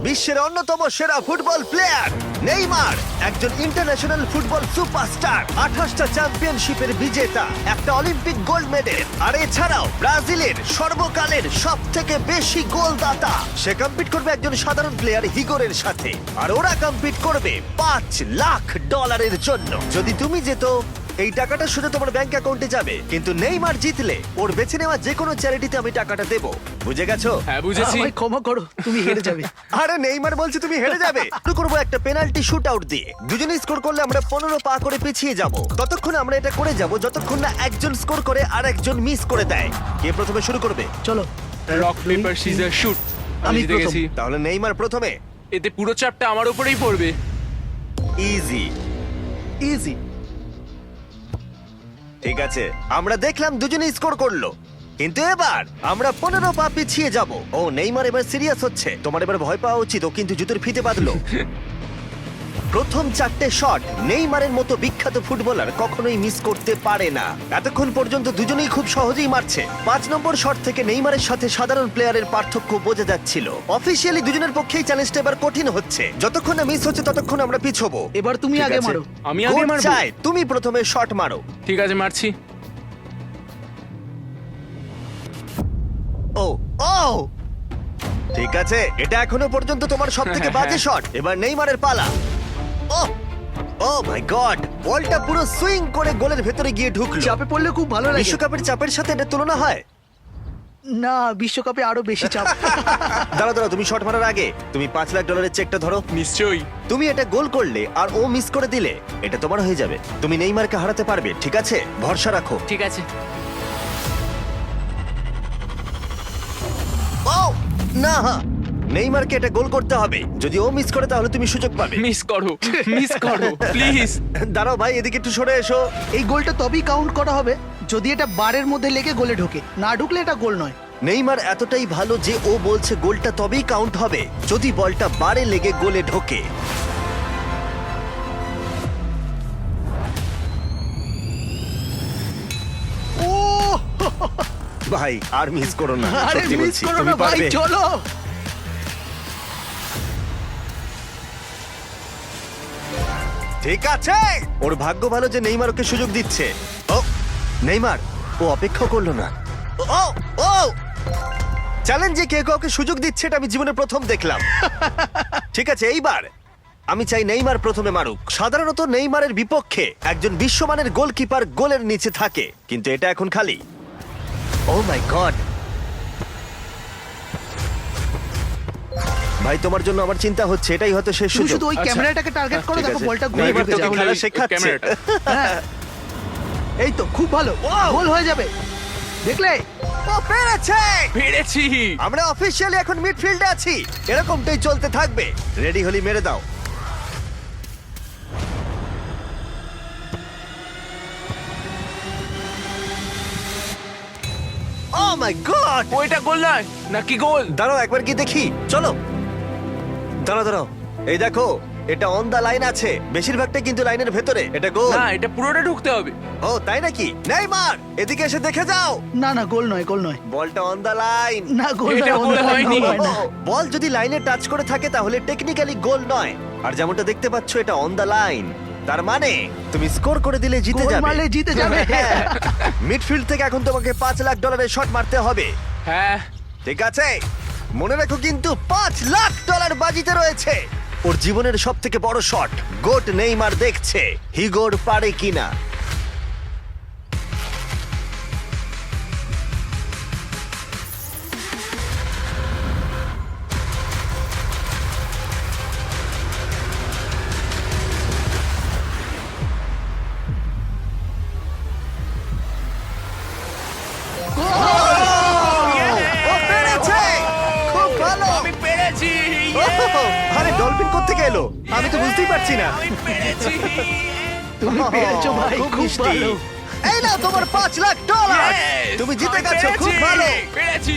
বিশ্বের অন্যতম সেরা ফুটবল প্লেয়ার নেইমার, একজন ইন্টারন্যাশনাল ফুটবল সুপারস্টার, 28টা চ্যাম্পিয়নশিপের বিজেতা, একটা অলিম্পিক গোল্ড মেডেল, আর এছাড়াও ব্রাজিলের সর্বকালের সবথেকে বেশি গোলদাতা। সে কম্পিট করবে একজন সাধারণ প্লেয়ার হিগোরের সাথে, আর ওরা কম্পিট করবে $5 লাখ জন্য। যদি তুমি যেত, এই টাকাটা শুধু তোমার ব্যাংক অ্যাকাউন্টে যাবে, কিন্তু নেইমার জিতলে ওর বেছে নেওয়া যে কোনো চ্যারিটিতে আমি টাকাটা দেবো। বুঝে গেছো? হ্যাঁ বুঝেছি। আমায় ক্ষমা করো, তুমি হেরে যাবে। আরে নেইমার বলছে তুমি হেরে যাবে। শুরু করবো একটা পেনাল্টি শুট আউট দিয়ে। দুজনে স্কোর করলে আমরা 15 পা করে পিছিয়ে যাব। ততক্ষণ আমরা এটা করে যাব যতক্ষণ না একজন স্কোর করে আর একজন মিস করে দেয়। কে প্রথমে শুরু করবে? চলো। Rock paper scissor shoot. আমি আমি জিতে প্রথম। গেছি। তাহলে নেইমার প্রথমে। এতে পুরো চাপটা আমার উপরেই পড়বে। ইজি। ইজি। ঠিক আছে, আমরা দেখলাম দুজনে স্কোর করলো, কিন্তু এবার আমরা 15 পা পিছিয়ে যাব। ও নেইমার এবার সিরিয়াস হচ্ছে। তোমার এবার ভয় পাওয়া উচিত, ও কিন্তু জুতোর ফিতে বাঁধলো। প্রথম 4টে শট নেইমারের মতো বিখ্যাত ফুটবলার কখনোই মিস করতে পারে না। এতক্ষণ পর্যন্ত দুজনেই খুব সহজেই মারছে। 5 নম্বর শট থেকে নেইমারের সাথে সাধারণ প্লেয়ারের পার্থক্য বোঝা যাচ্ছিল। অফিসিয়ালি দুজনের পক্ষেই চ্যালেঞ্জটা এবার কঠিন হচ্ছে। যতক্ষণ না মিস হচ্ছে ততক্ষণ আমরা পিছবো। এবার তুমি ঠিক আগে আছে? মারো। আমি আগে কোচ মারবো? চায় তুমি প্রথমে শট মারো। ঠিক আছে মারছি। ও ও ঠিক আছে, এটা এখনো পর্যন্ত তোমার সবথেকে বাজে শট। এবার নেইমারের পালা। ও ও মাই গড, বলটা পুরো সুইং করে গোলের ভেতরে গিয়ে ঢুকলো। চাপে পড়লে খুব ভালো লাগে। বিশ্বকাপের চাপের সাথে এটা তুলনা হয়? না, বিশ্বকাপে আরো বেশি চাপ। দাঁড়াও দাঁড়াও, তুমি শট মারার আগে তুমি $5 লাখ চেকটা ধরো। নিশ্চয়ই। তুমি এটা গোল করলে আর ও মিস করে দিলে এটা তোমার হয়ে যাবে। তুমি নেইমারকে হারাতে পারবে, ঠিক আছে? ভরসা রাখো। ঠিক আছে। ও না, নেইমারকে এটা গোল করতে হবে। যদি ও মিস করে তাহলে তুমি সুযোগ পাবে। মিস করো, মিস করো প্লিজ। দাঁড়াও ভাই, এদিকে একটু সরে এসো। এই গোলটা তবেই কাউন্ট করা হবে যদি এটা বারের মধ্যে লেগে গোলে ঢোকে। না ঢুকলে এটা গোল নয়। নেইমার এতটাই ভালো যে ও বলছে গোলটা তবেই কাউন্ট হবে যদি বলটা বারে লেগে গোলে ঢোকে। ও ভাই আর মিস করো না, আরে সত্যি মিস বলছি, করো তুমি না ভাই, পারবে। চলো। ঠিক আছে, ওর ভাগ্য ভালো যে নেইমার ওকে সুযোগ দিচ্ছে। ও নেইমার, ও অপেক্ষা করলো না। ও ও চ্যালেঞ্জে কে কাউকে সুযোগ দিচ্ছে এটা আমি জীবনে প্রথম দেখলাম। ঠিক আছে, এইবার আমি চাই নেইমার প্রথমে মারুক। সাধারণত নেইমারের বিপক্ষে একজন বিশ্বমানের গোলকিপার গোলের নিচে থাকে, কিন্তু এটা এখন খালি। ও মাই গড, ভাই তোমার জন্য আমার চিন্তা হচ্ছে। এটাই হয়তো শেষ তুমি সুযোগ। শুধু ওই আচ্ছা। ক্যামেরাটাকে টার্গেট করো, ঠিক দেখো আছে। বলটা গোলে নেইমার ঢুকে তোকে যাবে। খেলা শেখাচ্ছে। ক্যামেরাটা। হ্যাঁ। এই তো খুব ভালো, গোল হয়ে যাবে। দেখলে? ও পেরেছে! পেরেছি। আমরা অফিসিয়ালি এখন মিডফিল্ডে আছি। এরকমটাই চলতে থাকবে। রেডি হলি মেরে দাও। ও মাই গড! ওইটা গোল নয় নাকি গোল? দাঁড়াও একবার কি দেখি, চলো। দাঁড়াও দাঁড়াও, এই দেখো, এটা অন দা লাইন আছে। বেশিরভাগটা কিন্তু লাইনের ভেতরে। এটা গোল। না, এটা পুরোটা ঢুকতে হবে। ও তাই নাকি? নেইমার এদিকে এসে দেখে যাও। না না, গোল নয়, গোল নয়। বলটা অন দা লাইন। না, গোল এটা নয়, গোল গোল হয়নি। হয় না। বল যদি লাইনে টাচ করে থাকে তাহলে টেকনিক্যালি গোল নয়। আর যেমনটা দেখতে পাচ্ছ এটা অন দা লাইন, তার মানে তুমি স্কোর করে দিলে জিতে গোল যাবে। মারলে জিতে যাবে। মিডফিল্ড থেকে এখন তোমাকে $5 লাখ শট মারতে হবে। হ্যাঁ। ঠিক আছে, মনে রাখো কিন্তু $5 লাখ বাজিতে রয়েছে। ওর জীবনের সব থেকে বড় শট গোট নেইমার দেখছে হিগোর পারে কিনা। ও পেরেছে! খুব ভালো! আমি পেরেছি। আরে ডলফিন কোত্থেকে এলো? আমি তো বুঝতেই পারছি না। আমি পেরেছি। তুমি পেরেছো ভাই, খুব খুব মিষ্টি। ভালো। এই নাও তোমার $5 লাখ। Yes! তুমি জিতে আমি গেছো, খুব পেরেছি, ভালো। পেরেছি।